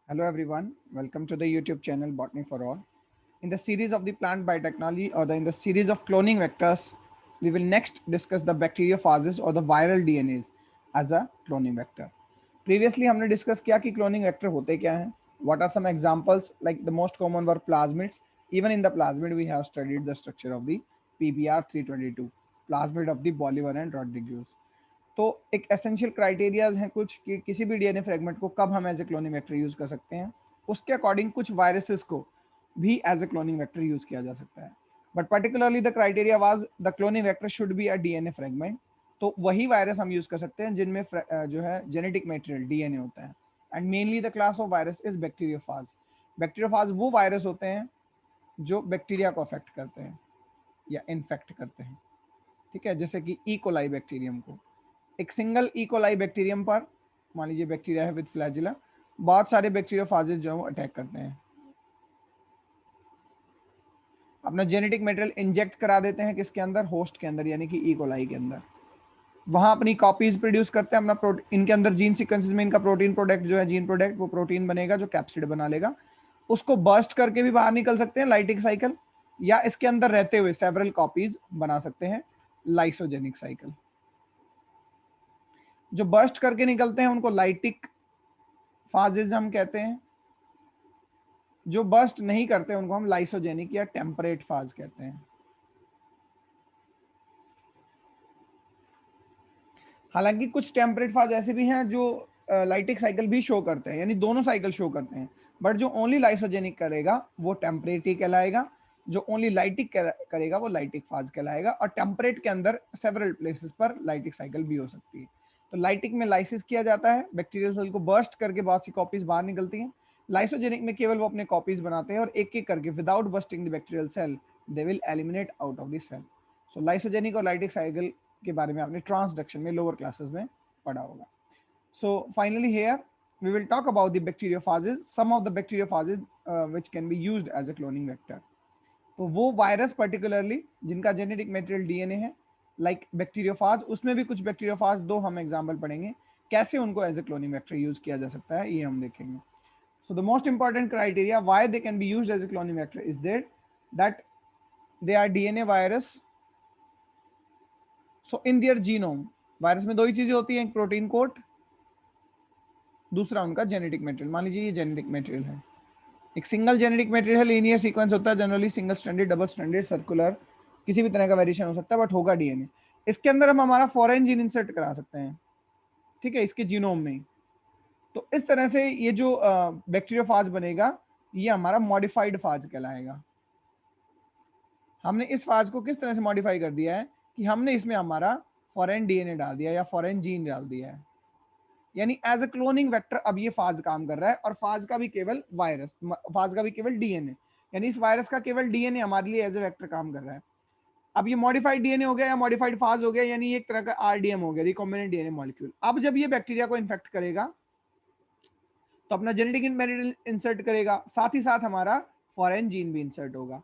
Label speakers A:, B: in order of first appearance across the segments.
A: Hello everyone, welcome to the YouTube channel Botany for All. In the series of the plant biotechnology in the series of cloning vectors, we will next discuss the bacteriophages or the viral DNAs as a cloning vector. Previously हमने discuss किया कि cloning vector होते क्या हैं. What are some examples? Like the most common were plasmids. Even in the plasmid we have studied the structure of the PBR 322, plasmid of the Bolivar and Rodriguez. तो एक essential criterias हैं कुछ कि किसी भी डीएनए फ्रेगमेंट को कब हम as a cloning vector use कर सकते हैं. उसके अकॉर्डिंग कुछ वायरसेस को भी as a cloning vector use किया जा सकता है. But particularly the criteria was the cloning vector should be a DNA fragment. तो वही वायरस हम यूज कर सकते हैं जिनमें जो है जेनेटिक मटेरियल डीएनए होता है. And mainly the class of virus is bacteriophage. Bacteriophage वो वायरस होते हैं जो बैक्टीरिया को अफेक्ट करते हैं या इन्फेक्ट करते हैं. ठीक है, जैसे कि ई कोलाई बैक्टीरियम को. एक सिंगल इकोलाई बैक्टीरियम पर मान लीजिए बैक्टीरिया है विद फ्लैजिला, बहुत सारे बैक्टीरियोफाजेस जो है अटैक करते हैं, अपना जेनेटिक मटेरियल इंजेक्ट करा देते हैं किसके अंदर, होस्ट के अंदर, यानी कि इकोलाई के अंदर. वहां अपनी कॉपीज प्रोड्यूस करते हैं अपना इनके अंदर जीन सीक्वेंसेस में इनका प्रोटीन प्रोडक्ट जो है जीन प्रोडक्ट, वो प्रोटीन बनेगा जो कैप्सिड बना लेगा. उसको बर्स्ट करके भी बाहर निकल सकते हैं लाइटिक साइकिल, या इसके अंदर रहते हुए सेवरल कॉपीज बना सकते हैं लाइसोजेनिक साइकिल. जो बर्स्ट करके निकलते हैं उनको लाइटिक फाजेज हम कहते हैं. जो बर्स्ट नहीं करते उनको हम लाइसोजेनिक या टेम्परेट फाज कहते हैं. हालांकि कुछ टेम्परेट फाज ऐसे भी हैं जो लाइटिक साइकिल भी शो करते हैं, यानी दोनों साइकिल शो करते हैं. बट जो ओनली लाइसोजेनिक करेगा वो टेम्परेट ही कहलाएगा, जो ओनली लाइटिक करेगा वो लाइटिक फाज कहलाएगा. और टेम्परेट के अंदर सेवरल प्लेसेस पर लाइटिक साइकिल भी हो सकती है. तो लाइटिक में लाइसिस किया जाता है, बैक्टीरियल सेल को बर्स्ट करके बहुत सी कॉपीज बाहर निकलती हैं. लाइसोजेनिक में केवल वो अपने कॉपीज बनाते हैं और एक एक करके without busting the bacterial cell they will eliminate out of the cell. So lysogenic और लाइटिक साइकिल के बारे में आपने ट्रांसडक्शन में लोअर क्लासेस में पढ़ा होगा. So finally here we will talk about the bacteriophages, some of the bacteriophages which can be used as a cloning vector. तो वो वायरस पर्टिकुलरली जिनका जेनेटिक मटेरियल डीएनए है, लाइक बैक्टीरियोफाज, उसमें भी कुछ बैक्टीरियोफाज दो हम एग्जांपल पढ़ेंगे कैसे उनको as a cloning vector use किया जा सकता है, ये हम देखेंगे. So the most important criteria why they can be used as a cloning vector is that they are DNA virus. So in their genome, virus में दो ही चीजें होती हैं, एक प्रोटीन कोट, दूसरा उनका जेनेटिक मटेरियल. मान लीजिए ये जेनेटिक मटेरियल है, एक सिंगल जेनेटिक मटेरियल है, लीनियर सीक्वेंस होता है generally, single standard, double standard, circular, किसी भी तरह का वेरिएशन हो सकता है बट होगा डीएनए. इसके अंदर हम हमारा फॉरेन जीन इंसर्ट करा सकते हैं, ठीक है, इसके जीनोम में. तो इस तरह से ये जो बैक्टीरियोफाज बनेगा ये हमारा मॉडिफाइड फाज कहलाएगा. हमने इस फाज को किस तरह से मॉडिफाई कर दिया है कि हमने इसमें हमारा फॉरेन डीएनए डाल दिया या फॉरेन जीन डाल दिया है, यानी एज अ क्लोनिंग वेक्टर अब ये फाज काम कर रहा है. और फाज का भी केवल वायरस, फाज का भी केवल डीएनए, यानी इस वायरस का केवल डीएनए हमारे लिए एज ए वेक्टर काम कर रहा है. अब ये मॉडिफाइड डीएनए हो गया या मॉडिफाइड फाज हो गया, यानी एक तरह का आरडीएम हो गया, रिकॉम्बिनेंट डीएनए मॉलिक्यूल. अब जब ये बैक्टीरिया को इन्फेक्ट करेगा तो अपना जेनेटिक मटेरियल इंसर्ट करेगा, साथ ही साथ हमारा फॉरेन जीन भी इंसर्ट होगा.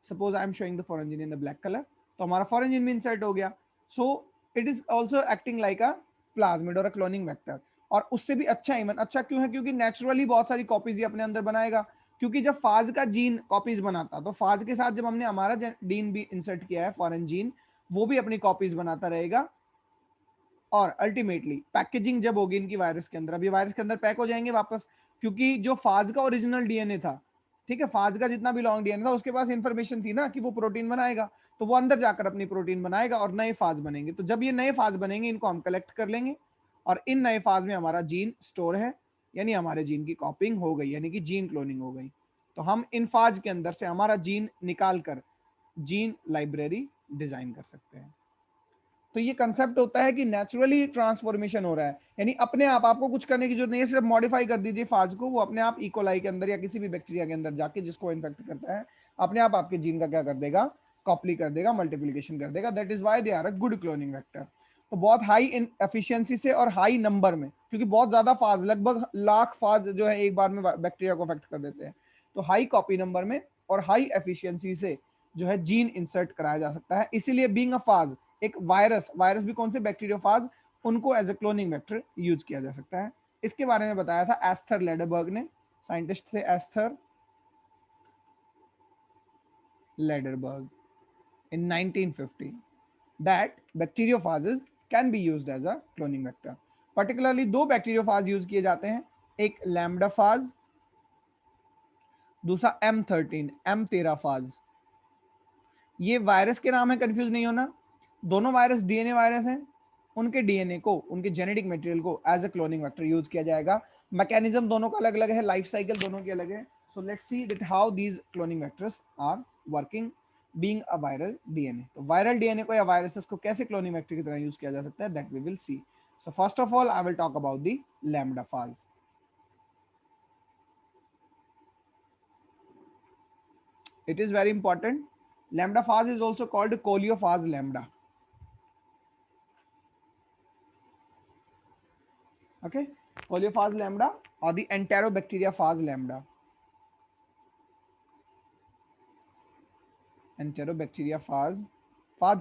A: Suppose I am showing the foreign gene in the black colour, तो हमारा फॉरेन जीन भी इंसर्ट हो गया. So it is also acting like a plasmid और अ क्लोनिंग वेक्टर. और उससे भी अच्छा, इवन अच्छा क्यों है, क्योंकि नेचुरली बहुत सारी कॉपीज ये अपने अंदर बनाएगा. क्योंकि जब फाज का जीन कॉपीज बनाता तो फाज के साथ जब हमने हमारा जीन भी इंसर्ट किया है फॉरेन जीन, वो भी अपनी कॉपीज बनाता रहेगा. और अल्टीमेटली पैकेजिंग जब होगी इनकी वायरस के अंदर, अभी वायरस के अंदर पैक हो जाएंगे वापस, क्योंकि जो फाज का ओरिजिनल डीएनए था, ठीक है, फाज का जितना भी लॉन्ग डीएनए था उसके पास इंफॉर्मेशन थी ना कि वो प्रोटीन बनाएगा, तो वो अंदर जाकर अपनी प्रोटीन बनाएगा और नए फाज बनेंगे. तो जब ये नए फाज बनेंगे इनको हम कलेक्ट कर लेंगे और इन नए फाज में हमारा जीन स्टोर है, यानी हमारे जीन की कॉपिंग हो गई, यानी कि जीन क्लोनिंग हो गई. तो हम इन फाज के अंदर से हमारा जीन निकाल कर जीन लाइब्रेरी डिजाइन कर सकते हैं. तो ये कंसेप्ट होता है कि नेचुरली ट्रांसफॉर्मेशन हो रहा है, यानी अपने आप आपको कुछ करने की जरूरत नहीं है, सिर्फ मॉडिफाई कर दीजिए फाज को, वो अपने आप इकोलाई के अंदर या किसी भी बैक्टीरिया के अंदर जाके जिसको इन्फेक्ट करता है अपने आप आपके जीन का क्या कर देगा, कॉपी कर देगा, मल्टीप्लीकेशन कर देगा. That is why they are a good cloning vector. तो बहुत हाई इन एफिशिएंसी से और हाई नंबर में, क्योंकि बहुत ज्यादा फाज, लगभग लाख फाज जो है एक बार में बैक्टीरिया को अफेक्ट कर देते हैं, तो हाई कॉपी नंबर में और हाई एफिशिएंसी से जो है जीन इंसर्ट कराया जा सकता है. इसीलिए बीइंग अ फाज, एक वायरस, वायरस भी कौन से, बैक्टीरियोफाज, उनको as a cloning vector use किया जा सकता है. इसके बारे में बताया था एस्थर लेडरबर्ग ने साइंटिस्ट थे Esther Lederberg in 1950 that bacteriophages can be used as a cloning vector. Particularly दो बैक्टीरियोफाज यूज किए जाते हैं, एक लैम्बडा फाज, दूसरा M13 फाज। ये वायरस के नाम है, कंफ्यूज नहीं होना। दोनों वायरस डीएनए वायरस हैं, उनके डीएनए को, उनके जेनेटिक मटेरियल को as a cloning vector use किया जाएगा। मैकेनिज्म दोनों का अलग अलग है, लाइफ साइकिल दोनों की अलग है। So let's see that how these cloning vectors are working being a viral DNA. तो वायरल डीएनए को या वायरसेस को कैसे क्लोनिंग वेक्टर की तरह यूज किया जा सकता है, that we will see. So first of all I will talk about the lambda phage. It is very important. Lambda phase is also called coleophase lambda. Okay, coleophase lambda or the enterobacteria phase lambda. Enterobacteria phase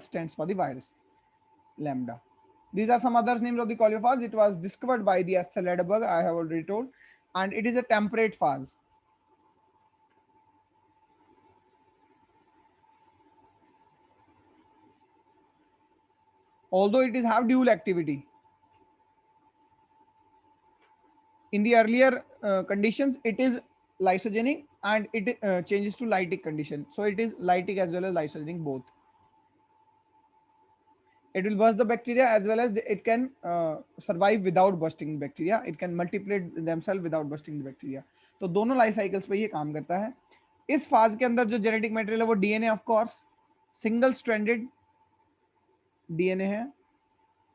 A: stands for the virus lambda. These are some other names of the coleophase. It was discovered by the Esther Lederberg, I have already told, and it is a temperate phase. Although it is have dual activity, in the earlier conditions it is lysogenic and it changes to lytic condition, so it is lytic as well as lysogenic both. It will burst the bacteria as well as it can survive without bursting bacteria. It can multiply themselves without bursting the bacteria. तो दोनों life cycles पे ये काम करता है। इस फाज के अंदर जो जेनेटिक मटेरियल है वो DNA of course single stranded DNA है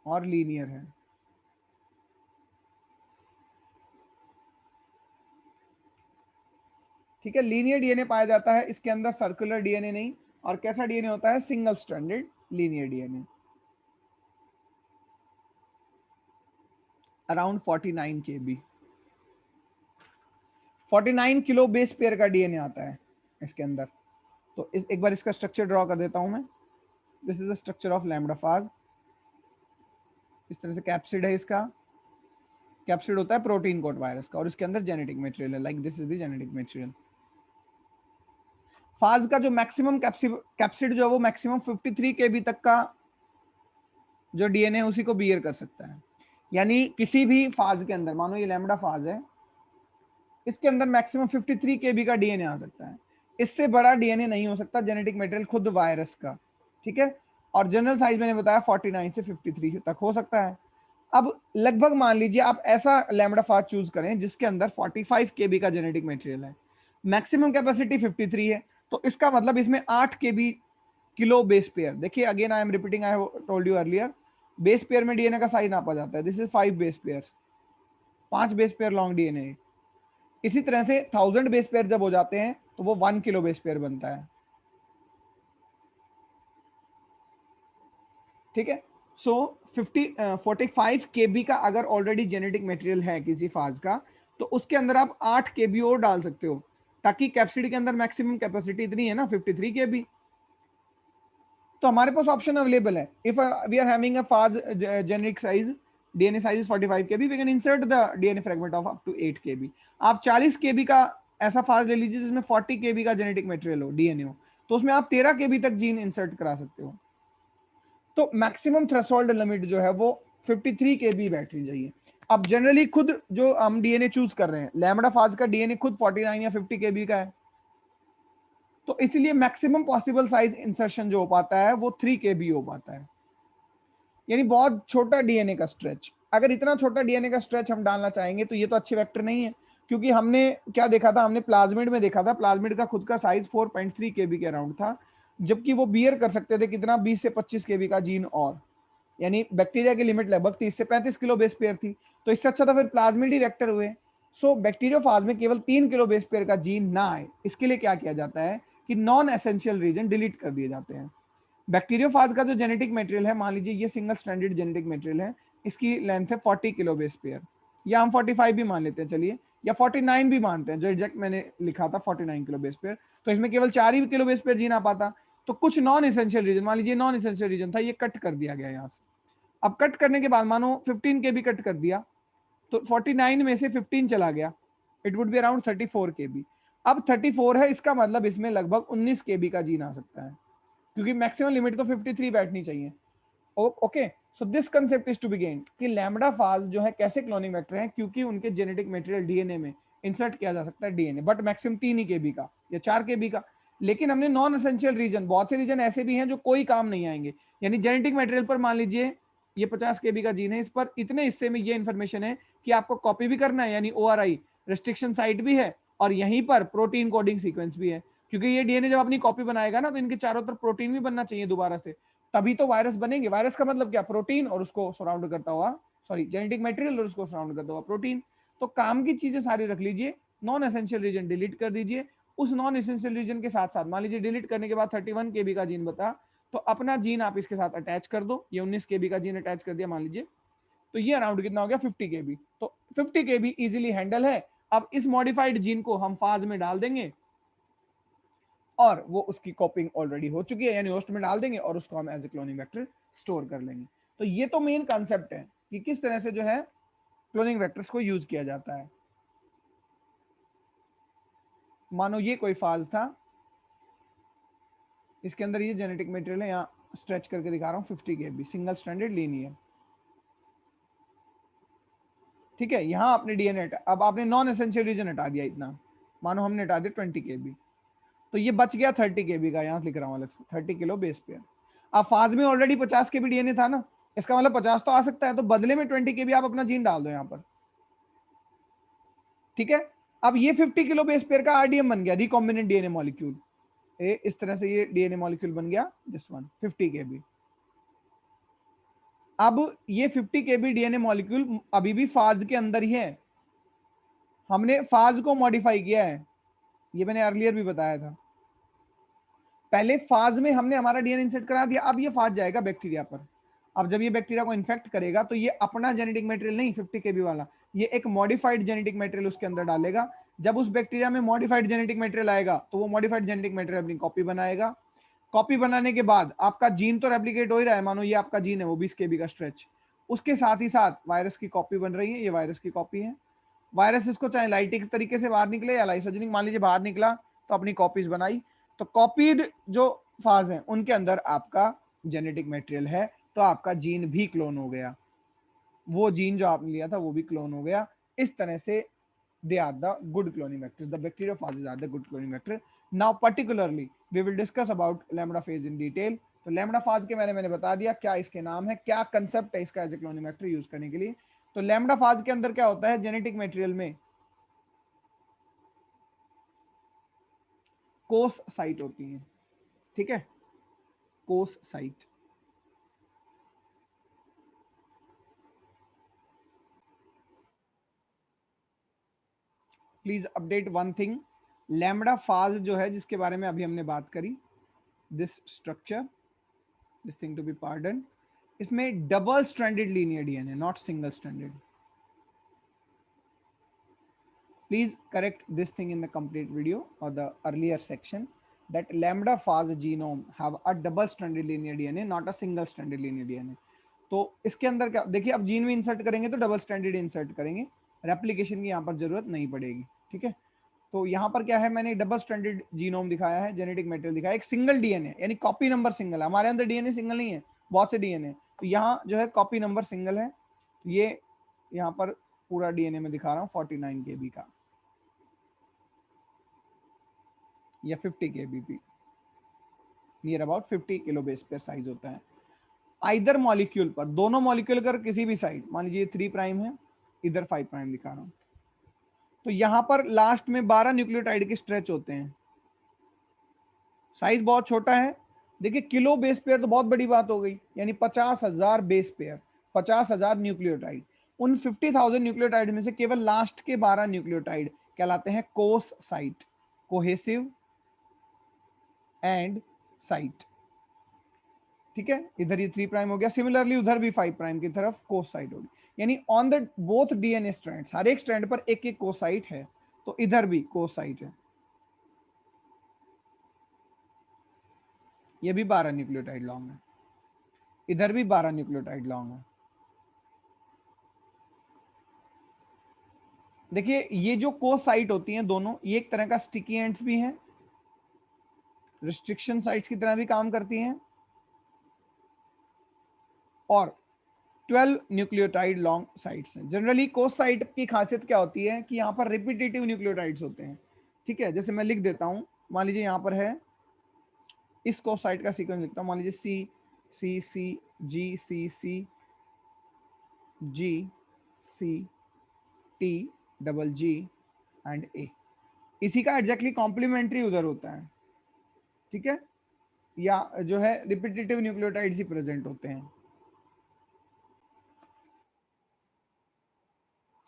A: और लीनियर है। ठीक है, लीनियर डीएनए पाया जाता है इसके अंदर, सर्कुलर डीएनए नहीं। और कैसा डीएनए होता है, single stranded linear DNA. Around 49 kb, 49 kilo base pair का डीएनए आता है इसके अंदर। तो एक बार इसका स्ट्रक्चर ड्रॉ कर देता हूं मैं। This is the structure of lambda phage. इस तरह से कैप्सिड है इसका, कैप्सिड होता है प्रोटीन कोट वायरस का, और इसके अंदर जेनेटिक मटेरियल है, like this is the genetic material. Phage का जो मैक्सिमम कैप्सिड जो है वो मैक्सिमम 53 kb तक का जो डीएनए उसी को बियर कर सकता है। यानी किसी भी फाज के अंदर, मानो ये लैम्बडा फाज है, इसके अंदर मैक्सिमम 53 kb का डीएनए आ सकता है। इससे बड़ा डीएनए नहीं हो सकता जेनेटिक मटेरियल खुद वायरस का। ठीक है, और जनरल साइज मैंने बताया 49 से 53 तक हो सकता है। अब लगभग मान लीजिए आप ऐसा लैम्बडा फाज चूज करें जिसके अंदर 45 kb का जेनेटिक मटेरियल है, मैक्सिमम कैपेसिटी 53 है, तो इसका मतलब इसमें 8 kb किलो बेस पेयर। देखिए again I am repeating, I told you earlier, base pair में डीएनए का साइज नापा जाता है। This is 5 base pairs, 5 base pair long DNA. इसी तरह से 1000 बेस पेयर जब हो जाते हैं तो वो 1 किलो बेस पेयर बनता है। ठीक है, सो 45 kb का अगर ऑलरेडी जेनेटिक मटेरियल है किसी फाज का, तो उसके अंदर आप 8 kb और डाल सकते हो, ताकि कैप्सिड के अंदर मैक्सिमम कैपेसिटी इतनी है ना 53 kb। तो हमारे पास ऑप्शन अवेलेबल है। If we are having a phage genetic size, DNA size is 45 kb, we can insert the DNA fragment of up to 8 kb। आप 40 kb का ऐसा फाज ले लीजिए जिसमें 40 kb का जेनेटिक मटेरियल हो, डीएनए हो, तो उसमें आप 13 kb तक जीन इंसर्ट करा सकते हो। तो मैक्सिमम थ्रेशोल्ड लिमिट जो है वो 53 kb बैटरी चाहिए। अब जनरली खुद जो हम डीएनए चूज कर रहे हैं, लैम्बडा फाज का डीएनए खुद 49 या 50 kb का है, तो इसलिए मैक्सिमम पॉसिबल साइज इंसर्शन जो हो पाता है वो 3 kb हो पाता है, यानी बहुत छोटा डीएनए का स्ट्रेच। अगर इतना छोटा डीएनए का स्ट्रेच हम डालना चाहेंगे तो ये तो अच्छे वेक्टर नहीं है, क्योंकि हमने क्या देखा था, हमने प्लाज्मिड में देखा था, प्लाज्मिड का खुद का साइज 4.3 kb के अराउंड था, जबकि वो बियर कर सकते थे कितना, 20 से 25 kb का जीन, और यानी बैक्टीरिया की लिमिट लगभग 30 से 35 किलो बेस पेयर थी। तो इससे अच्छा तो फिर प्लाज्मिड ही वेक्टर हुए। सो बैक्टीरियोफाज में केवल 3 किलो बेस पेयर का जीन ना आए, इसके लिए क्या किया जाता है कि नॉन एसेंशियल रीजन डिलीट कर दिए जाते हैं। बैक्टीरियोफाज का जो जेनेटिक मटेरियल है, मान लीजिए ये सिंगल स्ट्रैंडेड जेनेटिक मटेरियल है, इसकी लेंथ है 40 किलो बेस पेयर, या हम 45 भी मान लेते हैं चलिए, या 49 भी मानते हैं, जो एग्जैक्ट मैंने लिखा था 49 किलो बेस पेयर, तो इसमें केवल 4 ही किलो बेस पेयर जीन आ पाता। तो कुछ नॉन एसेंशियल रीजन, मान लीजिए नॉन एसेंशियल रीजन था, ये कट कर दिया गया यहाँ से। अब कट करने के बाद मानो 15 के भी कट कर दिया, तो 49 में से 15 चला गया, it would be around 34 kb। अब 34 है, इसका मतलब इसमें लगभग 19 kb का जीन आ सकता है, क्योंकि मैक्सिमम लिमिट तो 53 बैठनी चाहिए। Okay, so this concept is to be gained कि लैम्बडा फाज जो है कैसे क्लोनिंग वेक्टर है, क्योंकि उनके जेनेटिक मटेरियल डीएनए में इंसर्ट किया जा सकता है डीएनए, बट मैक्सिमम 3 ही केबी का या 4 केबी का। लेकिन हमने नॉन एसेंशियल रीजन, बहुत से रीजन ऐसे भी हैं जो कोई काम नहीं आएंगे, यानी जेनेटिक मटेरियल पर मान लीजिए ये 50 केबी का जीन है, इस पर इतने हिस्से में ये इंफॉर्मेशन है कि आपको कॉपी भी करना है, यानी ओआरआई रिस्ट्रिक्शन साइट भी है, और यहीं पर प्रोटीन कोडिंग सीक्वेंस भी है, क्योंकि ये डीएनए जब अपनी कॉपी बनाएगा ना, तो इनके चारों तरफ प्रोटीन भी बनना चाहिए दोबारा से, तभी तो वायरस बनेंगे। वायरस का मतलब क्या, प्रोटीन और उसको सराउंड करता हुआ, सॉरी जेनेटिक मटेरियल और उसको सराउंड करता हुआ प्रोटीन। तो काम की चीजें सारी रख लीजिए, नॉन एसेंशियल रीजन डिलीट कर दीजिए। उस नॉन एसेंशियल रीजन के साथ साथ मान लीजिए डिलीट करने के बाद 31 केबी का जीन बता, तो अपना जीन आप इसके साथ अटैच कर दो, ये 19 केबी का जीन अटैच कर दिया मान लीजिए, तो ये अराउंड कितना हो गया 50 केबी। तो 50 केबी इजीली हैंडल है। अब इस मॉडिफाइड जीन को हम फाज में डाल देंगे, और वो उसकी कॉपिंग ऑलरेडी हो चुकी है, यानी होस्ट में डाल देंगे और उसको हम as a cloning vector store कर लेंगे। तो ये तो मेन कॉन्सेप्ट है कि किस तरह से जो है क्लोनिंग वेक्टर्स को यूज किया जाता है। मानो ये कोई फाज था, इसके अंदर ये जेनेटिक मटेरियल है, यहाँ स्ट्रेच करके दिखा रहा हूँ 50 केबी सिंगल स्ट्रैंडेड लीनियर, ठीक है। यहाँ आपने डीएनए, अब आपने नॉन एसेंशियल रीजन हटा दिया इतना, मानो हमने हटा दिया 20 केबी, तो ये बच गया 30 केबी का, यहाँ लिख रहा हूँ अलग से 30 किलो बेस पेयर। अब फाज में ऑलरेडी 50 केबी डीएनए था ना, इसका मतलब 50 तो आ सकता है, तो बदले में 20 केबी आप अपना जीन डाल दो यहाँ पर, ठीक है। अब ये 50 किलो बेस पेयर का आरडीएम बन गया, रिकॉम्बिनेंट डीएनए मॉलिक्यूल, इस तरह से ये डीएनए मॉलिक्यूल बन गया, दिस वन 50 केबी। अब ये 50 केबी डीएनए मॉलिक्यूल अभी भी फाज के अंदर ही है, हमने फाज को मॉडिफाई किया है, ये मैंने अर्लियर भी बताया था। पहले फाज में हमने हमारा डीएनए इंसर्ट करा दिया, अब ये फाज जाएगा बैक्टीरिया पर। अब जब ये बैक्टीरिया को इन्फेक्ट करेगा, तो ये अपना जेनेटिक मटेरियल नहीं 50 केबी वाला, ये एक मॉडिफाइड जेनेटिक मटेरियल उसके अंदर डालेगा। जब उस बैक्टीरिया में मॉडिफाइड जेनेटिक मटेरियल आएगा, तो वो मॉडिफाइड जेनेटिक मटेरियल अपनी कॉपी बनाएगा। कॉपी बनाने के बाद आपका जीन तो रेप्लिकेट हो ही रहा है, मानो ये आपका जीन है वो 20 केबी का स्ट्रेच, उसके साथ ही साथ वायरस की कॉपी बन रही है, ये वायरस की कॉपी है। वायरस इसको चाहे लाइटिक तरीके से बाहर निकले या लाइसोजेनिक, मान लीजिए बाहर निकला तो अपनी कॉपीज बनाई, तो कॉपीड जो फाज है उनके अंदर आपका जेनेटिक मटेरियल है, तो आपका जीन भी क्लोन हो गया, वो जीन जो आपने लिया था वो भी क्लोन हो गया। इस तरह से they are the good cloning vectors, the bacteriophages are the good cloning vector. Now particularly we will discuss about lambda phage in detail. तो लैम्बडा फाज के मैंने बता दिया क्या इसके नाम है, क्या कंसेप्ट है इसका as a cloning vector use करने के लिए। तो लैम्बडा फाज के अंदर क्या होता है, जेनेटिक मटेरियल में कोस साइट होती है, ठीक है, cos site. Please update one thing, lambda phage जो है जिसके बारे में अभी हमने बात करी, this structure, this thing to be pardon, इसमें double stranded linear DNA, not single stranded. Please correct this thing in the complete video or the earlier section, that lambda phage genome have a double stranded linear DNA, not a single stranded linear DNA। तो इसके अंदर क्या देखिए, अब gene में insert करेंगे तो double standard insert करेंगे, रेप्लिकेशन की यहाँ पर जरूरत नहीं पड़ेगी, ठीक है। तो यहाँ पर क्या है, मैंने डबल स्टैंडर्ड जीनोम दिखाया है, जेनेटिक मटेरियल दिखाया, एक सिंगल डीएनए यानी कॉपी नंबर सिंगल है, हमारे अंदर डीएनए सिंगल नहीं है, बहुत से डीएनए, तो यहाँ जो है कॉपी नंबर सिंगल है। ये यहाँ पर पूरा डीएनए में दिखा रहा हूँ 49 केबी का या 50 KBP, near about 50 kilo base pair size होता है। आइदर मॉलिक्यूल पर, दोनों मॉलिक्यूल कर किसी भी साइड, मान लीजिए 3 प्राइम है, इधर 5 प्राइम दिखा रहा हूं, तो यहां पर लास्ट में 12 न्यूक्लियोटाइड के स्ट्रेच होते हैं, साइज बहुत छोटा है। देखिए किलो बेस पेयर तो बहुत बड़ी बात हो गई, यानी 50,000 बेस पेयर, 50,000 न्यूक्लियोटाइड। उन 50,000 न्यूक्लियोटाइड में से केवल लास्ट के 12 न्यूक्लियोटाइड कहलाते हैं कोस साइट, कोहेसिव एंड साइट, ठीक है। इधर ये 3 प्राइम हो गया, सिमिलरली उधर भी 5 प्राइम की तरफ कोस साइट होगी, यानी on the both DNA strands, हर एक स्ट्रैंड पर एक एक कोस साइट है, तो इधर भी कोस साइट है। ये भी 12 न्यूक्लियोटाइड लॉन्ग है, इधर भी 12 न्यूक्लियोटाइड लॉन्ग है। देखिए ये जो को साइट होती हैं दोनों, ये एक तरह का स्टिकी एंड्स भी हैं, रिस्ट्रिक्शन साइट्स की तरह भी काम करती हैं, और 12 न्यूक्लियोटाइड लॉन्ग साइट्स हैं। जनरली कोस साइट की खासियत क्या होती है कि यहाँ पर रिपीटेटिव न्यूक्लियोटाइड्स होते हैं। ठीक है, जैसे मैं लिख देता हूँ, मान लीजिए यहाँ पर है, इस कोस साइट का सीक्वेंस लिखता हूँ, मान लीजिए C C C G C C G C T double G and A. इसी का एग्जैक्टली कॉम्प्लीमेंट्री उधर होता है। ठीक है, या जो है रिपीटेटिव न्यूक्लियोटाइड्स ही प्रेजेंट होते हैं।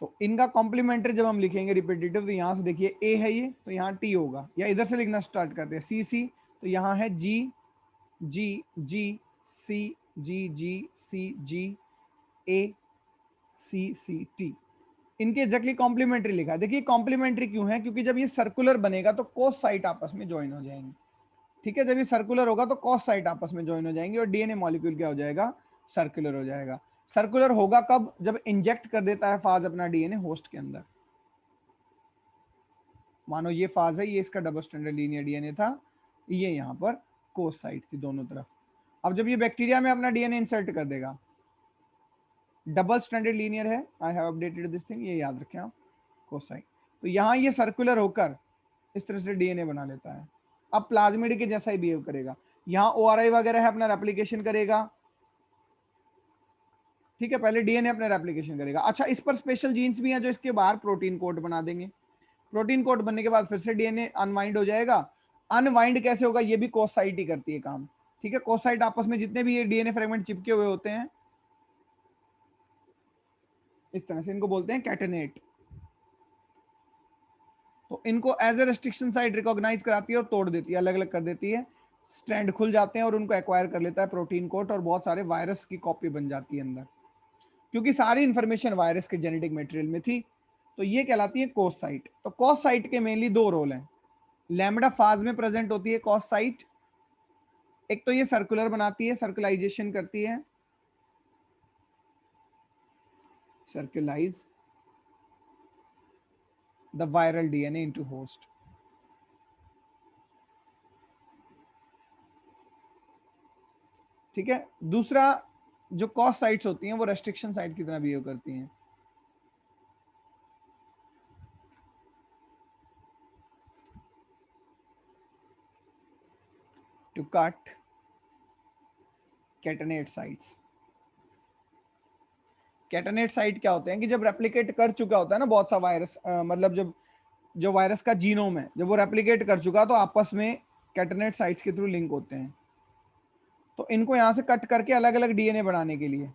A: तो इनका कॉम्प्लीमेंट्री जब हम लिखेंगे रिपीटेटिव, तो यहां से देखिए ए है ये, तो यहाँ टी होगा, या इधर से लिखना स्टार्ट करते हैं सी सी, तो यहाँ है जी जी जी सी जी जी सी जी ए सी सी टी। इनके एग्जैक्टली कॉम्प्लीमेंट्री लिखा है। देखिए कॉम्प्लीमेंट्री क्यों है, क्योंकि जब ये सर्कुलर बनेगा तो कोस साइट आपस में ज्वाइन हो जाएंगे। ठीक है, जब ये सर्कुलर होगा तो कॉस साइट आपस में ज्वाइन हो जाएंगे और डीएनए मॉलिक्यूल क्या हो जाएगा, सर्कुलर हो जाएगा। सर्कुलर होगा कब, जब इंजेक्ट कर देता है फाज अपना डीएनए होस्ट के अंदर। मानो ये फाज है, ये इसका डबल स्टैंडर्ड लीनियर डीएनए था, ये यहाँ पर कोस साइट थी दोनों तरफ। अब जब ये बैक्टीरिया में अपना डीएनए इंसर्ट कर देगा, डबल स्टैंडर्ड लीनियर है, I have updated this thing, ये याद रखें आप, कोस साइट। तो यहाँ ये सर्कुलर होकर इस तरह से डीएनए बना लेता है। अब प्लाज्मिड के जैसा ही बिहेव करेगा, यहाँ ओआरआई वगैरह है, अपना रेप्लिकेशन करेगा। ठीक है, पहले डीएनए अपना रेप्लिकेशन करेगा। अच्छा, इस पर स्पेशल जीन्स भी हैं जो इसके बाहर प्रोटीन कोट बना देंगे। प्रोटीन कोट बनने के बाद फिर से डीएनए अनवाइंड हो जाएगा। अनवाइंड कैसे होगा, ये भी कोसाइट ही करती है काम। ठीक है, कोसाइट आपस में जितने भी ये डीएनए फ्रेगमेंट चिपके हुए होते हैं, इस तरह से इनको बोलते हैं कैटेनेट। तो इनको as a restriction site recognise कराती है और तोड़ देती है, अलग अलग कर देती है। स्ट्रैंड खुल जाते हैं और उनको एक्वायर कर लेता है प्रोटीन कोट, और बहुत सारे वायरस की कॉपी बन जाती है अंदर, क्योंकि सारी इंफॉर्मेशन वायरस के जेनेटिक मटेरियल में थी। तो ये कहलाती है कोस साइट। तो कोस साइट के मेनली दो रोल हैं। लैम्बडा फाज में प्रेजेंट होती है कोस साइट। एक तो ये सर्कुलर बनाती है, सर्कुलाइजेशन करती है, circularize the viral DNA into host. ठीक है, दूसरा जो कॉस साइट्स होती हैं वो रेस्ट्रिक्शन साइट की तरह बिहेव करती हैं। To cut catenate sites. Catenate site क्या होते हैं कि जब रेप्लिकेट कर चुका होता है ना बहुत सा वायरस, मतलब जब जो वायरस का जीनोम है जब वो रेप्लिकेट कर चुका, तो आपस में कैटनेट साइट्स के थ्रू लिंक होते हैं। तो इनको यहां से कट करके अलग अलग डीएनए बनाने के लिए,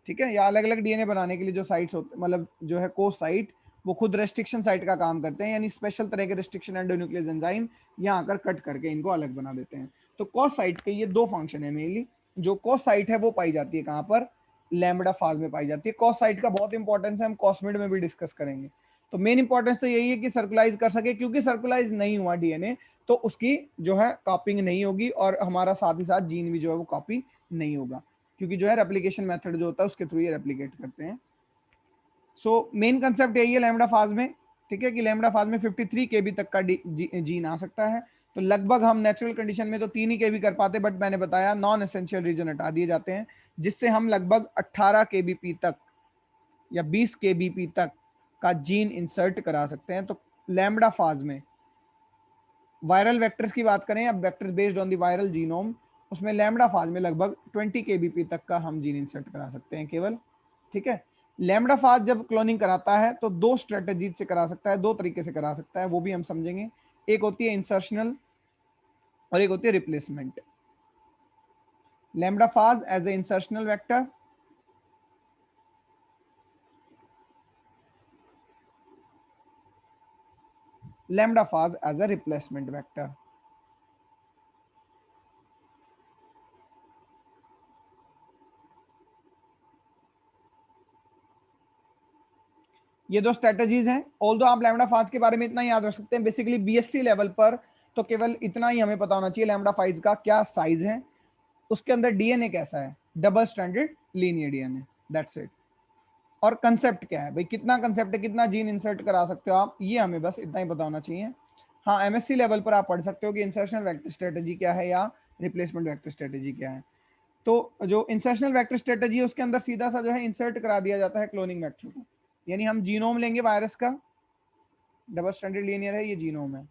A: ठीक है, या अलग अलग डीएनए बनाने के लिए जो साइट्स होते, मतलब जो है कोस साइट, वो खुद रेस्ट्रिक्शन साइट का काम करते हैं, यानी स्पेशल तरह के रेस्ट्रिक्शन एंडोन्यूक्लियस एंजाइम यहाँ आकर कट करके इनको अलग बना देते हैं। तो कोस साइट के ये दो फंक्शन है मेनली। जो कोस साइट है वो पाई जाती है कहाँ पर, लैम्बडा फाज में पाई जाती है। कोस साइट का बहुत इंपॉर्टेंस है, हम कॉस्मिड में भी डिस्कस करेंगे। तो मेन इंपॉर्टेंस तो यही है कि सर्कुलाइज कर सके, क्योंकि सर्कुलाइज नहीं हुआ डीएनए तो उसकी जो है कॉपिंग नहीं होगी, और हमारा साथ ही साथ जीन भी जो है वो कॉपी नहीं होगा, क्योंकि जो है रेप्लिकेशन मेथड जो होता है उसके थ्रू ये रेप्लिकेट करते हैं। सो मेन कंसेप्ट यही है लैम्बडा फाज में, ठीक है, कि लैम्बडा फाज में 53 केबी तक का जीन आ सकता है। तो लगभग हम नेचुरल कंडीशन में तो 3 ही केबी कर पाते, बट मैंने बताया नॉन एसेंशियल रीजन हटा दिए जाते हैं, जिससे हम लगभग 18 केबीपी तक या 20 केबीपी तक का जीन इंसर्ट करा सकते हैं। तो लैम्बडा फाज में वायरल वेक्टर्स की बात करें, अब vector based on the viral genome, उसमें लैम्बडा फाज में लगभग 20 केबीपी तक का हम जीन इंसर्ट करा सकते हैं केवल। ठीक है, लैम्बडा फाज जब क्लोनिंग कराता है तो दो स्ट्रेटेजी से करा सकता है, दो तरीके से करा सकता है, वो भी हम समझेंगे। एक होती है इंसर्शनल और एक होती है replacement. Lambda phage as a insertional vector, lambda phage as a replacement vector. ये दो स्ट्रेटेजीज हैं। ऑल्दो आप लैम्बडा फाज के बारे में इतना याद रख सकते हैं, बेसिकली बीएससी लेवल पर तो केवल इतना ही हमें पता होना चाहिए लैम्बडा फाइज का क्या साइज है, उसके अंदर डीएनए कैसा है, double standard linear DNA, that's it. और कंसेप्ट क्या है भाई, कितना कंसेप्ट है, कितना जीन इंसर्ट करा सकते हो आप, ये हमें बस इतना ही पता होना चाहिए। हाँ, एमएससी लेवल पर आप पढ़ सकते हो कि इंसर्शन वेक्टर स्ट्रेटेजी क्या है या रिप्लेसमेंट वेक्टर स्ट्रेटेजी क्या है। तो जो इंसर्शनल वेक्टर स्ट्रेटेजी है उसके अंदर सीधा सा जो है इंसर्ट करा दिया जाता है क्लोनिंग वेक्टर को, यानी हम जीनोम लेंगे वायरस का, डबल स्ट्रैंडेड लीनियर है, ये जीनोम है।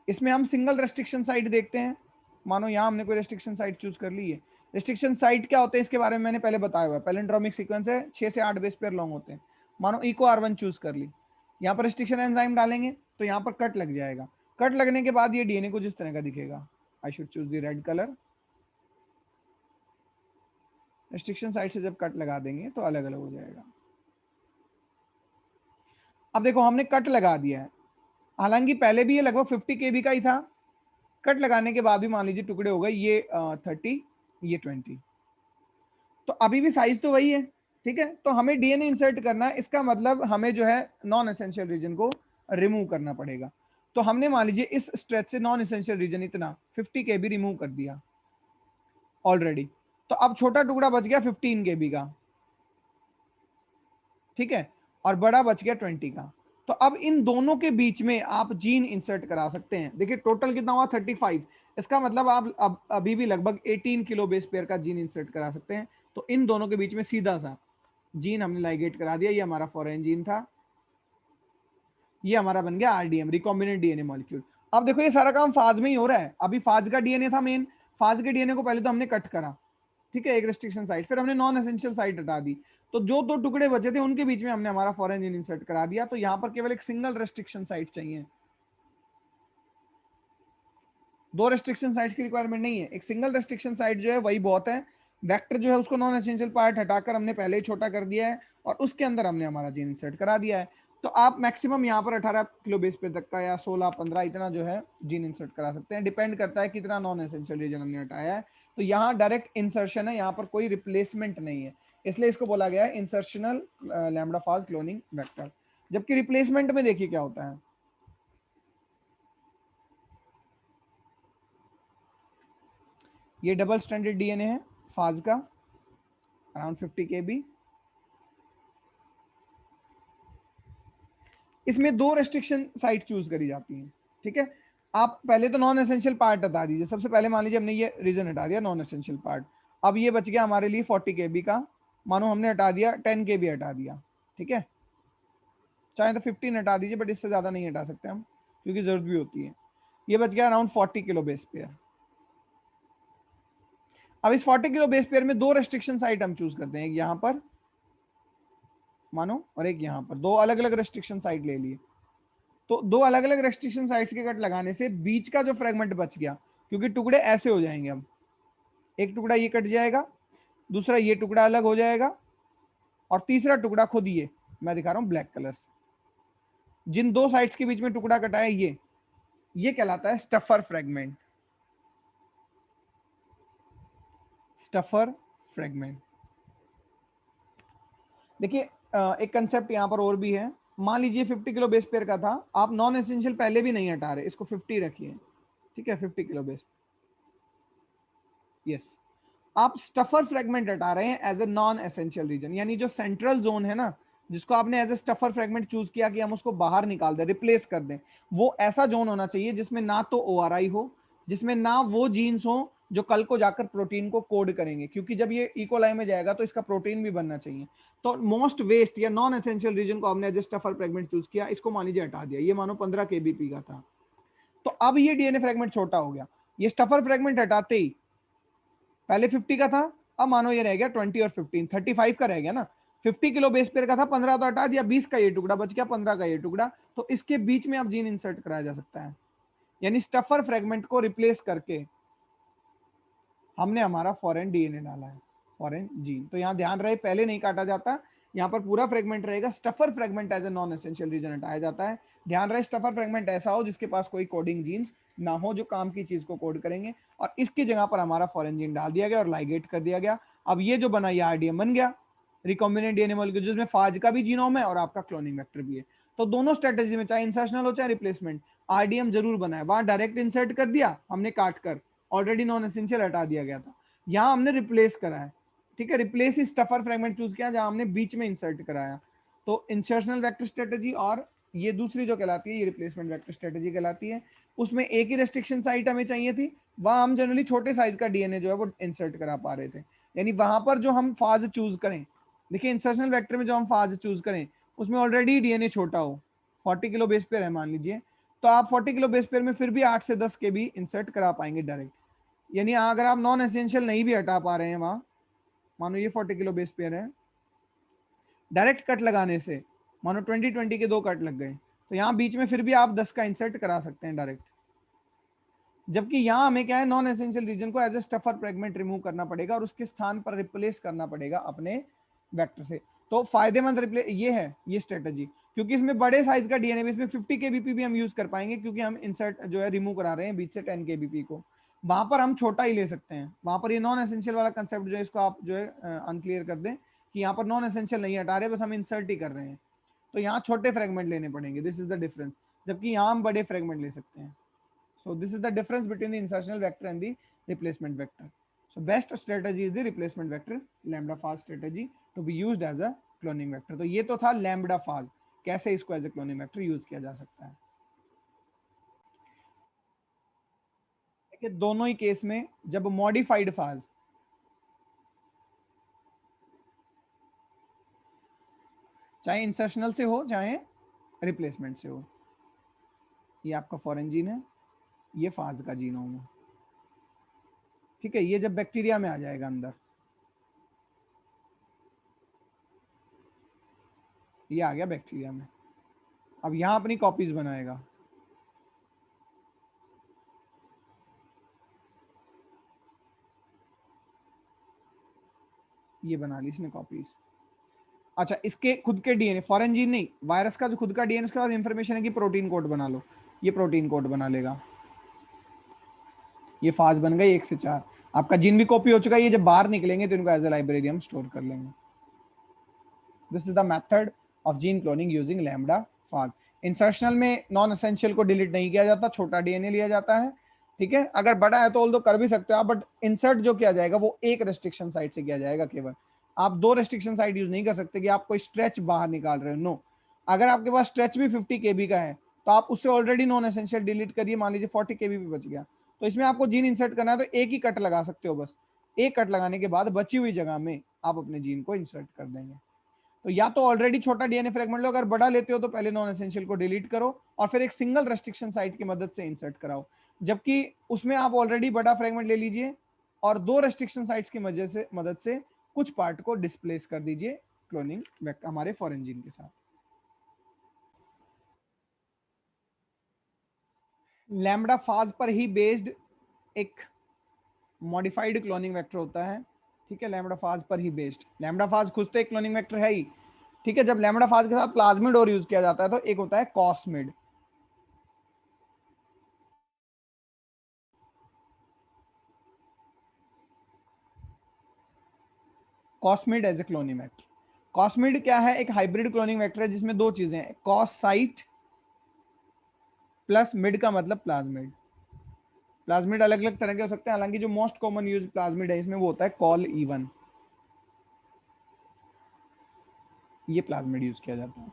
A: इसमें हम सिंगल रेस्ट्रिक्शन साइट देखते हैं। मानो यहाँ हमने कोई रेस्ट्रिक्शन साइट चूज कर ली है। रेस्ट्रिक्शन साइट क्या होते हैं इसके बारे में मैंने पहले बताया हुआ है, पैलिंड्रोमिक सीक्वेंस है, 6 से 8 बेस पेयर लॉन्ग होते हैं। मानो इको R1 चूज कर ली, यहाँ पर रेस्ट्रिक्शन एंजाइम डालेंगे तो यहाँ पर कट लग जाएगा। कट लगने के बाद ये डीएनए कुछ इस तरह का दिखेगा। I should choose the red colour. Restriction site से जब कट लगा देंगे तो अलग अलग हो जाएगा। अब देखो हमने कट लगा दिया है, हालांकि पहले भी ये लगभग 50 kb का ही था। कट लगाने के बाद भी मान लीजिए टुकड़े हो गए, ये 30, ये 20, तो अभी भी साइज तो वही है। ठीक है, तो हमें डीएनए इंसर्ट करना है, इसका मतलब हमें जो है नॉन एसेंशियल रीजन को रिमूव करना पड़ेगा। तो हमने मान लीजिए इस स्ट्रेच से नॉन एसेंशियल रीजन इतना 50 kb रिमूव कर दिया ऑलरेडी। तो अब छोटा टुकड़ा बच गया 15 kb का, ठीक है, और बड़ा बच गया 20 का। तो अब इन दोनों के बीच में आप जीन इंसर्ट करा सकते हैं। देखिए टोटल कितना हुआ 35, इसका मतलब आप अब अभी भी लगभग 18 किलो बेस पेयर का जीन इंसर्ट करा सकते हैं। तो इन दोनों के बीच में सीधा सा जीन हमने लाइगेट करा दिया। ये हमारा फॉरेन जीन था, ये हमारा बन गया आरडीएम, रिकॉम्बिनेंट डीएनए मॉलिक्यूल। अब देखो ये सारा काम फाज में ही हो रहा है। अभी फाज का डीएनए था मेन, फाज के डीएनए को पहले तो हमने कट करा, ठीक है, एक रेस्ट्रिक्शन साइट, फिर हमने नॉन एसेंशियल साइट हटा दी। तो जो दो टुकड़े बचे थे उनके बीच में हमने हमारा फॉरेन जीन इंसर्ट करा दिया। तो यहां पर केवल एक सिंगल रेस्ट्रिक्शन साइट चाहिए, दो रेस्ट्रिक्शन साइट की रिक्वायरमेंट नहीं है। एक सिंगल रेस्ट्रिक्शन साइट जो है वही बहुत है। वेक्टर जो है उसको नॉन एसेंशियल पार्ट हटाकर हमने पहले ही छोटा कर दिया है और उसके अंदर हमने हमारा जीन इंसर्ट करा दिया है। तो आप मैक्सिमम यहाँ पर 18 किलो बेस पे तक का या 16-15 इतना जो है जीन इंसर्ट करा सकते हैं, डिपेंड करता है कितना नॉन एसेंशियल रीजन हमने हटाया है। तो यहाँ डायरेक्ट इंसर्शन है, यहाँ पर कोई रिप्लेसमेंट नहीं है, इसलिए इसको बोला गया है insertional lambda fast cloning vector. जबकि रिप्लेसमेंट में देखिए क्या होता है, ये डबल स्ट्रैंडेड डीएनए है फाज का, अराउंड 50 kb। इसमें दो रेस्ट्रिक्शन साइट चूज करी जाती हैं, ठीक है। आप पहले तो नॉन एसेंशियल पार्ट हटा दीजिए। सबसे पहले मान लीजिए हमने ये रीजन हटा दिया नॉन एसेंशियल पार्ट। अब ये बच गया हमारे लिए 40 kb का, मानो हमने हटा दिया 10 kb हटा दिया, ठीक है, चाहे तो 15 हटा दीजिए, बट इससे ज्यादा नहीं हटा सकते हम क्योंकि जरूरत भी होती है। ये बच गया अराउंड 40 किलो बेस पेयर। अब इस 40 किलो बेस पेयर में दो रेस्ट्रिक्शन साइट हम चूज करते हैं, एक यहां पर मानो और एक यहां पर, दो अलग अलग रेस्ट्रिक्शन साइट ले लिए। तो दो अलग अलग रेस्ट्रिक्शन साइट्स के कट लगाने से बीच का जो फ्रेगमेंट बच गया, क्योंकि टुकड़े ऐसे हो जाएंगे, अब एक टुकड़ा ये कट जाएगा, दूसरा ये टुकड़ा अलग हो जाएगा, और तीसरा टुकड़ा खुद ये मैं दिखा रहा हूं ब्लैक कलर से, जिन दो साइड्स के बीच में टुकड़ा कटा है ये कहलाता है स्टफर फ्रेगमेंट। Stuffer fragment. देखिए एक कंसेप्ट यहां पर और भी है। मान लीजिए 50 किलो बेस पेयर का था, आप नॉन एसेंशियल पहले भी नहीं हटा रहे, इसको 50 रखिए, ठीक है, 50 किलो बेस, यस। आप स्टफर फ्रेगमेंट हटा रहे हैं as a non essential region, यानी जो सेंट्रल जोन है ना, जिसको आपने as a stuffer fragment choose किया कि हम उसको बाहर निकाल दें, रिप्लेस कर दें, वो ऐसा जोन होना चाहिए जिसमें ना तो ORI हो, जिसमें ना वो जीन्स हो जो कल को जाकर प्रोटीन को कोड करेंगे, क्योंकि जब ये इकोलाई में जाएगा तो इसका प्रोटीन भी बनना चाहिए। तो मोस्ट वेस्ट या नॉन एसेंशियल रीजन को हमने as a stuffer fragment choose किया, इसको मान लीजिए हटा दिया। ये मानो 15 kbp का था, तो अब ये डीएनए फ्रेगमेंट छोटा हो गया। ये स्टफर फ्रेगमेंट हटाते ही, पहले 50 का था, अब मानो ये रह गया 20 और 15, 35 का रह गया ना। 50 किलो बेस पेयर का था, 15 तो हटा दिया, 20 का ये टुकड़ा बच गया, 15 का ये टुकड़ा। तो इसके बीच में अब जीन इंसर्ट कराया जा सकता है, यानी स्टफर फ्रेगमेंट को रिप्लेस करके हमने हमारा फॉरेन डीएनए डाला है, फॉरेन जीन। तो यहाँ ध्यान रहे, पहले नहीं काटा जाता, यहाँ पर पूरा फ्रेगमेंट रहेगा। Stuffer fragment as a non essential region हटाया जाता है। ध्यान रहे स्टफर फ्रेगमेंट ऐसा हो जिसके पास कोई कोडिंग जीन्स ना हो जो काम की चीज को कोड करेंगे, और इसकी जगह पर हमारा फॉरेन जीन डाल दिया गया और लाइगेट कर दिया गया। अब ये जो बना ये आरडीएम बन गया, रिकॉम्बिनेंट डीएनए मॉलिक्यूल, जिसमें फाज का भी जीनोम है और आपका क्लोनिंग वेक्टर भी है। तो दोनों स्ट्रेटेजी में, चाहे इंसर्शनल हो चाहे रिप्लेसमेंट, आरडीएम जरूर बना है। वहां डायरेक्ट इंसर्ट कर दिया हमने काट कर, ऑलरेडी नॉन एसेंशियल हटा दिया गया था, यहां हमने रिप्लेस करा है। ठीक है, रिप्लेस स्टफर फ्रेगमेंट चूज किया जहां हमने बीच में इंसर्ट कराया, तो इंसर्शनल वेक्टर स्ट्रेटजी, और ये दूसरी जो कहलाती है ये रिप्लेसमेंट वेक्टर स्ट्रेटजी कहलाती है। उसमें एक ही रेस्ट्रिक्शन साइट हमें चाहिए थी, वहां हम जनरली छोटे साइज का डीएनए जो है वो इंसर्ट करा पा रहे थे, यानी वहां पर जो हम फाज चूज करें, देखिए इंसर्शनल वेक्टर में जो हम फाज चूज करें उसमें ऑलरेडी डीएनए छोटा हो, 40 किलो बेस पेयर है मान लीजिए, तो आप 40 किलो बेस पेयर में फिर भी 8 से 10 के भी इंसर्ट करा पाएंगे डायरेक्ट। यानी अगर आप नॉन एसेंशियल नहीं भी हटा पा रहे हैं वहां, मानो ये 40 किलो बेस पेयर है, डायरेक्ट कट लगाने से मानो 20-20 के 2 कट लग गए, तो यहाँ बीच में फिर भी आप 10 का इंसर्ट करा सकते हैं डायरेक्ट। जबकि यहाँ हमें क्या है, नॉन एसेंशियल रीजन को as a stuffer fragment remove करना पड़ेगा और उसके स्थान पर रिप्लेस करना पड़ेगा अपने वेक्टर से। तो फायदेमंद रिप्लेस ये है, ये स्ट्रेटजी, क्योंकि इसमें बड़े साइज का डीएनए भी, इसमें 50 केबीपी भी हम यूज कर पाएंगे, क्योंकि हम इंसर्ट जो है रिमूव करा रहे हैं बीच से 10 केबीपी को, वहां पर हम छोटा ही ले सकते हैं। वहां पर ये नॉन एसेंशियल वाला कंसेप्ट जो है इसको आप जो है अनक्लियर कर दें कि यहाँ पर नॉन एसेंशियल नहीं हटा रहे, बस हम इंसर्ट ही कर रहे हैं, तो यहाँ छोटे फ्रेगमेंट लेने पड़ेंगे, दिस इज द डिफरेंस, जबकि यहाँ हम बड़े फ्रेगमेंट ले सकते हैं। So this is the difference between the insertional vector and the replacement vector. So best strategy is the replacement vector lambda phase strategy to be used as a cloning vector. तो ये तो था lambda phase, कैसे इसको as a cloning vector use किया जा सकता है। देखिए दोनों ही केस में जब मॉडिफाइड फाज, चाहे इंसर्शनल से हो चाहे रिप्लेसमेंट से हो, ये आपका फॉरेन जीन है, ये फाज का जीनोम है, ठीक है, ये जब बैक्टीरिया में आ जाएगा अंदर, ये आ गया बैक्टीरिया में, अब यहां अपनी कॉपीज बनाएगा, ये बना ली इसने कॉपीज। अच्छा, इसके खुद के डीएनए, फॉरेन जीन नहीं, वायरस का जो खुद का डीएनए, उसके बाद इंफॉर्मेशन है कि प्रोटीन कोड बना लो, ये प्रोटीन कोड बना लेगा, ये फाज बन गई 1 से 4, आपका जीन भी कॉपी हो चुका है, ये जब बाहर निकलेंगे तो इनको एज ए लाइब्रेरी हम स्टोर कर लेंगे। This is the method of gene cloning using lambda phage. Insertional में नॉन एसेंशियल को डिलीट नहीं किया जाता, छोटा डीएनए लिया जाता है, ठीक है, अगर बड़ा है तो ऑल्दो कर भी सकते हो आप, बट इंसर्ट जो किया जाएगा वो एक रेस्ट्रिक्शन साइट से किया जाएगा केवल, आप 2 रेस्ट्रिक्शन साइट यूज नहीं कर सकते कि आप कोई स्ट्रेच बाहर निकाल रहे हो, नो। अगर आपके पास स्ट्रेच भी 50 केबी का है तो आप उससे ऑलरेडी नॉन एसेंशियल डिलीट करिए, मान लीजिए 40 केबी भी बच गया, तो इसमें आपको जीन इंसर्ट करना है तो एक ही कट लगा सकते हो, बस एक कट लगाने के बाद बची हुई जगह में आप अपने जीन को इंसर्ट कर देंगे। तो या तो ऑलरेडी छोटा डीएनए फ्रेगमेंट लो, अगर बड़ा लेते हो तो पहले नॉन एसेंशियल को डिलीट करो और फिर एक सिंगल रेस्ट्रिक्शन साइट की मदद से इंसर्ट कराओ, जबकि उसमें आप ऑलरेडी बड़ा फ्रेगमेंट ले लीजिए और 2 रेस्ट्रिक्शन साइट्स की मदद से कुछ पार्ट को डिस्प्लेस कर दीजिए क्लोनिंग वेक्टर हमारे फॉरेन जीन के साथ। लैम्बडा फाज पर ही बेस्ड एक मॉडिफाइड क्लोनिंग वेक्टर होता है, ठीक है, लैम्बडा फाज पर ही बेस्ड, लैम्बडा फाज खुद तो एक क्लोनिंग वेक्टर है ही, ठीक है, जब लैम्बडा फाज के साथ प्लाज्मिड और यूज किया जाता है तो एक होता है cosmid, cosmid as a cloning vector. Cosmid क्या है, एक हाइब्रिड क्लोनिंग वेक्टर है जिसमें 2 चीजें हैं, कॉस साइट प्लस मिड का मतलब प्लाज्मिड। प्लाज्मिड अलग अलग तरह के हो सकते हैं, हालांकि जो मोस्ट कॉमन यूज प्लाज्मिड है इसमें वो होता है कॉल E1, ये प्लाज्मिड यूज किया जाता है।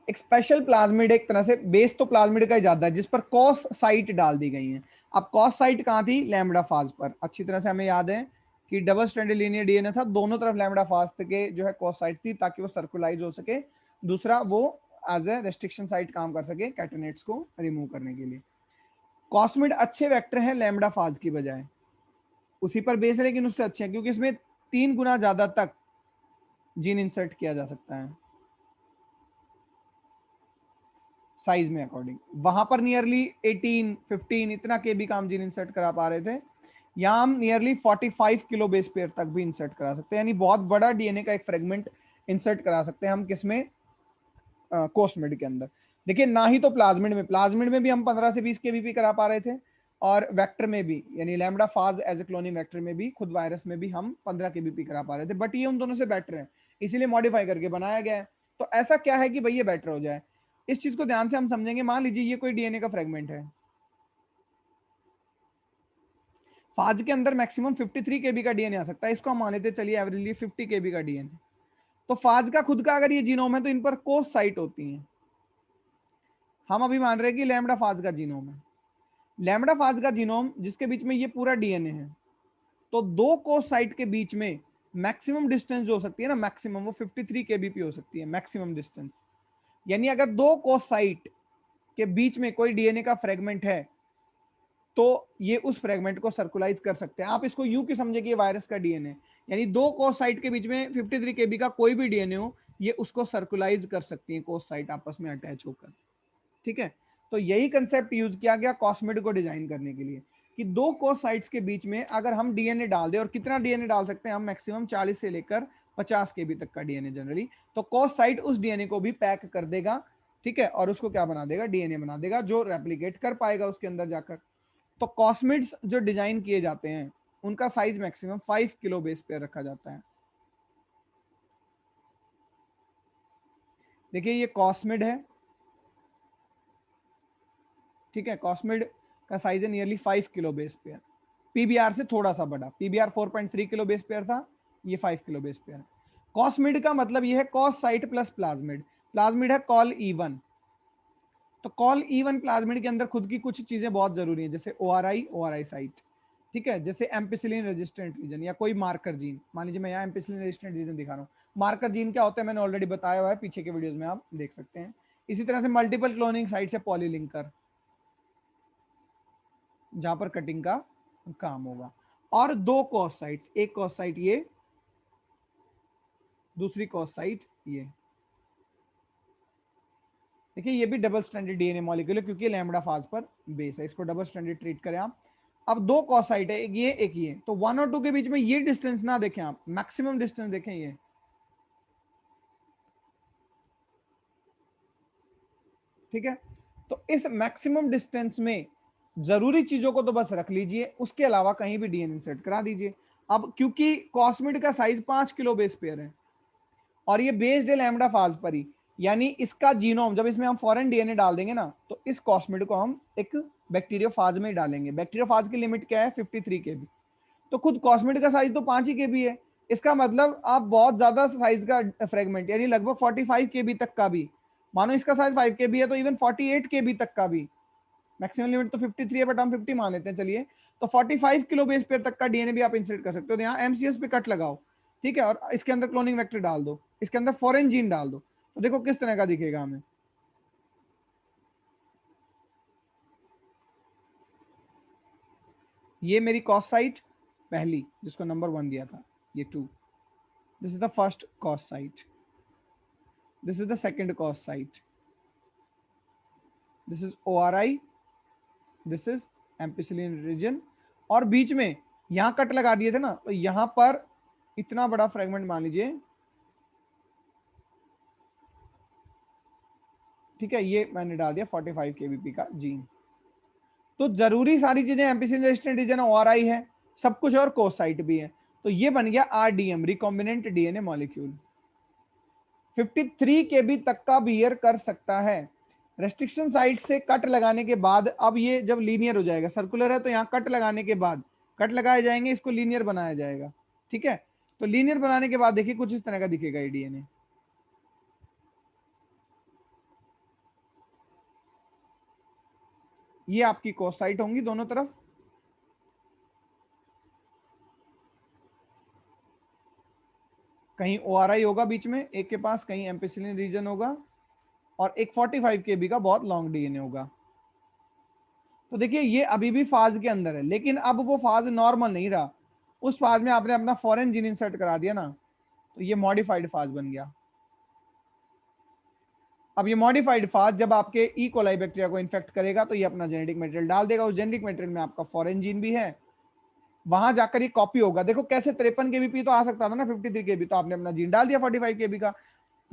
A: एक स्पेशल प्लाज्मिड, एक तरह से बेस तो प्लाज्मिड का ही ज्यादा है, जिस पर कॉस साइट डाल दी गई है। अब कॉस साइट कहां थी, लैम्बडा फाज पर, अच्छी तरह से हमें याद है कि डबल स्ट्रैंडेड लीनियर डीएनए था, दोनों तरफ लैम्बडा फाज के जो है कॉस साइट थी ताकि वो सर्कुलाइज हो सके, दूसरा वो एज ए रेस्ट्रिक्शन साइट काम कर सके कैटेनेट्स को रिमूव करने के लिए। कॉस्मिड अच्छे वेक्टर हैं लैम्बडा फाज की बजाय, उसी पर बेस है लेकिन उससे अच्छे हैं क्योंकि इसमें 3 गुना ज्यादा तक जीन इंसर्ट किया जा सकता है साइज में अकॉर्डिंग। वहां पर नियरली 18 15 इतना के भी काम जीन इंसर्ट करा पा रहे थे, यहाँ हम नियरली 45 किलो बेस पेयर तक भी इंसर्ट करा सकते हैं, यानी बहुत बड़ा डीएनए का एक फ्रेगमेंट इंसर्ट करा सकते हैं हम किसमें, कोस्मिड के अंदर। देखिए ना ही तो प्लाज्मिड में भी हम 15 से 20 केबीपी करा पा रहे थे, और वेक्टर में भी यानी lambda phage as a cloning vector में भी खुद वायरस में भी हम 15 केबीपी करा पा रहे थे, बट ये उन दोनों से बेटर है, इसीलिए मॉडिफाई करके बनाया गया है। तो ऐसा क्या है कि भाई ये बेटर हो जाए, इस चीज को ध्यान से हम समझेंगे। मान लीजिए ये कोई डीएनए का फ्रेगमेंट है, फाज के अंदर मैक्सिमम 53 केबी का डीएनए आ सकता है, इसको हम मान लेते चलिए एवरेजली 50 केबी का डीएनए। तो फाज का खुद का अगर ये जीनोम है तो इन पर कोस साइट होती हैं। हम अभी मान रहे हैं कि लैम्डा फाज का जीनोम है, लैम्डा फाज का जीनोम जिसके बीच में ये पूरा डीएनए है, तो दो कोस साइट के बीच में मैक्सिमम डिस्टेंस जो हो सकती है ना, मैक्सिमम वो 53 केबीपी हो सकती है मैक्सिमम डिस्टेंस। यानी अगर दो कोस साइट के बीच में कोई डीएनए का फ्रेगमेंट है तो ये उस फ्रेगमेंट को सर्कुलाइज कर सकते हैं। आप इसको यूं कि समझे कि ये वायरस का डीएनए, यानी दो कोस साइट के बीच में 53 केबी का कोई भी डीएनए हो, ये उसको सर्कुलाइज कर सकती है कोस साइट आपस में अटैच होकर। ठीक है, तो यही कंसेप्ट यूज किया गया कॉस्मिड को डिजाइन करने के लिए कि दो कोस साइट्स के बीच में अगर हम डीएनए डाल दें, और कितना डीएनए डाल सकते हैं हम, मैक्सिमम 40 से लेकर 50 केबी तक का डीएनए जनरली, तो कोस साइट उस डीएनए को भी पैक कर देगा। ठीक है, और उसको क्या बना देगा, डीएनए बना देगा जो रेप्लिकेट कर पाएगा उसके अंदर जाकर। तो कॉस्मिड्स जो डिजाइन किए जाते हैं उनका size maximum 5 kilo base pair रखा जाता है। देखिए ये कॉस्मिड है, ठीक है, कॉस्मिड का साइज है nearly 5 kilo base pair, PBR से थोड़ा सा बड़ा, पीबीआर 4.3 किलो बेस पेयर था, ये 5 किलो बेस पेयर है। कॉस्मिड का मतलब ये है cos site plus plasmid, plasmid है कॉल E1। तो कॉल E1 प्लाज्मिड के अंदर खुद की कुछ चीजें बहुत जरूरी हैं, जैसे ORI साइट, ठीक है, जैसे एम्पिसिलिन रेजिस्टेंट रीजन या कोई मार्कर जीन। मान लीजिए मैं यहाँ एम्पिसिलिन रेजिस्टेंट रीजन दिखा रहा हूँ, मार्कर जीन क्या होता है मैंने ऑलरेडी बताया हुआ है, पीछे के वीडियोस में आप देख सकते हैं। इसी तरह से मल्टीपल क्लोनिंग साइट से पॉलीलिंकर, जहां पर कटिंग का काम होगा, और दो कॉस साइट्स, एक कॉस साइट ये, दूसरी कॉस साइट ये। देखिए ये भी डबल स्टैंडर्ड डीएनए मॉलिक्यूल है क्योंकि लैम्बडा फाज पर बेस है, इसको डबल स्टैंडर्ड ट्रीट करें आप। अब दो कॉस साइट है, एक ये, तो 1 और 2 के बीच में ये डिस्टेंस ना देखें आप, मैक्सिमम डिस्टेंस देखें ये, ठीक है। तो इस मैक्सिमम डिस्टेंस में जरूरी चीजों को तो बस रख लीजिए, उसके अलावा कहीं भी डीएनए इंसर्ट करा दीजिए। अब क्योंकि कॉस्मिड का साइज 5 किलो बेस पेयर है और ये बेस्ड है लैम्बडा फाज पर ही, यानी इसका जीनोम जब इसमें हम फॉरेन डीएनए डाल देंगे ना, तो इस कॉस्मिड को हम एक बैक्टीरियोफाज में ही डालेंगे। बैक्टीरियोफाज की लिमिट क्या है, 53 केबी। तो खुद कॉस्मिड का साइज तो 5 ही केबी है, इसका मतलब आप बहुत ज्यादा साइज का फ्रेगमेंट, यानी लगभग 45 केबी तक का भी, मानो इसका साइज 5 केबी है तो इवन 48 केबी तक का भी, मैक्सिमम लिमिट तो 53 है बट हम 50 मान लेते हैं चलिए, तो 45 किलो बेस पेयर तक का डीएनए भी आप इंसर्ट कर सकते हो। तो यहाँ एमसीएस पे कट लगाओ, ठीक है, और इसके अंदर क्लोनिंग वेक्टर डाल दो, इसके अंदर फॉरेन जीन डाल दो, तो देखो किस तरह का दिखेगा हमें। ये मेरी कॉस साइट पहली जिसको नंबर 1 दिया था, ये 2, this is the first cos site, this is the second cos site, this is ORI, this is ampicillin region, और बीच में यहां कट लगा दिए थे ना, तो यहां पर इतना बड़ा फ्रेगमेंट मान लीजिए, ठीक है, ये मैंने डाल दिया 45 केबीपी का जीन। तो जरूरी सारी चीजें एम्पिसिलिन रेजिस्टेंट रीजन ORI है, सब कुछ, और कोस साइट भी है, तो ये बन गया RDM, रिकॉम्बिनेंट डीएनए मॉलिक्यूल। 53 केबी तक का बियर कर सकता है। रेस्ट्रिक्शन साइट से कट लगाने के बाद अब ये जब लीनियर हो जाएगा, सर्कुलर है तो यहाँ कट लगाने के बाद कट लगाए जाएंगे, इसको लीनियर बनाया जाएगा, ठीक है। तो लीनियर बनाने के बाद देखिए कुछ इस तरह का दिखेगा ये डीएनए। ये आपकी कोस साइट होंगी दोनों तरफ, कहीं ORI होगा बीच में एक के पास, कहीं एम्पिसिलिन रीजन होगा, और एक 45 केबी का बहुत लॉन्ग डीएनए होगा। तो देखिए ये अभी भी फाज के अंदर है, लेकिन अब वो फाज नॉर्मल नहीं रहा, उस फाज में आपने अपना फॉरेन जीन इंसर्ट करा दिया ना, तो ये मॉडिफाइड फाज बन गया। अब ये मॉडिफाइड फाज जब आपके ई कोलाई बैक्टीरिया को इन्फेक्ट करेगा तो ये अपना जेनेटिक मटेरियल डाल देगा, उस जेनेटिक मटेरियल में आपका फॉरेन जीन भी है, वहां जाकर ये कॉपी होगा। देखो कैसे 53 केबी तो आ सकता था ना, 53 केबी, तो आपने अपना जीन डाल दिया 45 केबी का,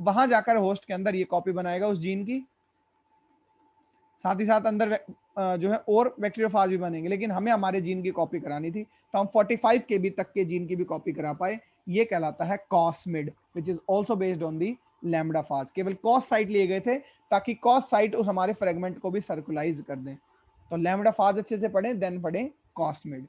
A: वहां जाकर होस्ट के अंदर ये कॉपी बनाएगा उस जीन की, साथ ही साथ अंदर जो है और बैक्टीरियोफाज भी बनेंगे, लेकिन हमें हमारे जीन की कॉपी करानी थी तो हम 45 केबी तक के जीन की भी कॉपी करा पाए। ये कहलाता है cosmid, which is also based on the lambda phage. केवल कॉस साइट लिए गए थे ताकि कॉस साइट उस हमारे फ्रेगमेंट को भी सर्कुलाइज कर दें। तो लैम्बडा फाज अच्छे से पढ़ें, देन पढ़ें कॉस्मिड।